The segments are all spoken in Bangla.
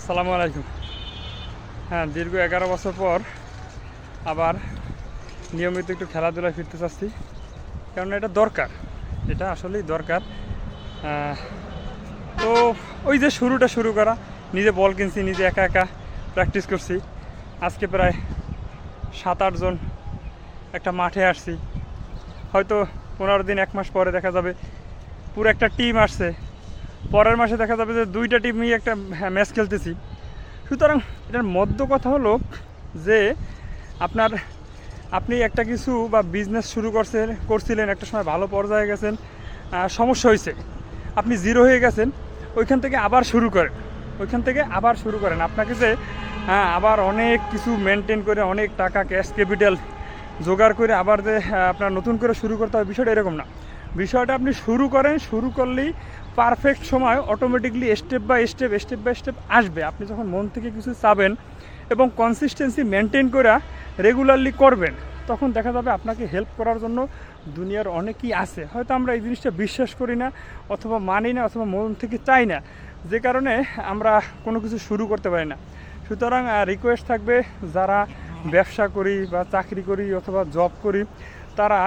আসসালামু আলাইকুম। হ্যাঁ, দীর্ঘ 11 বছর পর আবার নিয়মিত একটু খেলাধুলায় ফিরতে চাচ্ছি, কারণ এটা দরকার, এটা আসলেই দরকার। তো ওই যে শুরু করা, নিজে বল কিনছি, নিজে একা একা প্র্যাকটিস করছি। আজকে প্রায় 7-8 জন একটা মাঠে আসছি। হয়তো 15 দিন 1 মাস পরে দেখা যাবে পুরো একটা টিম আসছে, পরের মাসে দেখা যাবে যে 2টা টিমই একটা ম্যাচ খেলতেছি। সুতরাং এটার মধ্য কথা হলো যে আপনি একটা কিছু বা বিজনেস শুরু করছিলেন, একটা সময় ভালো পর্যায়ে গেছেন, সমস্যা হয়েছে, আপনি জিরো হয়ে গেছেন, ওইখান থেকে আবার শুরু করেন। আপনাকে যে আবার অনেক কিছু মেনটেন করে, অনেক টাকা ক্যাশ ক্যাপিটাল জোগাড় করে আবার যে আপনার নতুন করে শুরু করতে হবে, বিষয়টা এরকম না। বিষয়টা আপনি শুরু করলেই পারফেক্ট সময় অটোমেটিকলি স্টেপ বাই স্টেপ আসবে। আপনি যখন মন থেকে কিছু চাবেন এবং কনসিস্টেন্সি মেনটেন করে রেগুলারলি করবেন, তখন দেখা যাবে আপনাকে হেল্প করার জন্য দুনিয়ার অনেকেই আছে। হয়তো আমরা এই জিনিসটা বিশ্বাস করি না, অথবা মানি না, অথবা মন থেকে চাই না, যে কারণে আমরা কোনো কিছু শুরু করতে পারি না। সুতরাং রিকোয়েস্ট থাকবে, যারা ব্যবসা করি বা চাকরি করি অথবা জব করি, তারা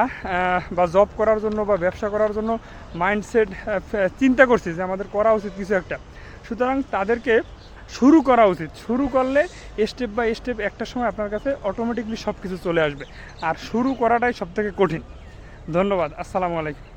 বা জব করার জন্য বা ব্যবসা করার জন্য মাইন্ডসেট চিন্তা করছি যে আমাদের করা উচিত কিছু একটা। সুতরাং তাদেরকে শুরু করা উচিত। শুরু করলে স্টেপ বাই স্টেপ একটা সময় আপনার কাছে অটোমেটিকলি সব কিছু চলে আসবে। আর শুরু করাটাই সবথেকে কঠিন। ধন্যবাদ। আসসালামু আলাইকুম।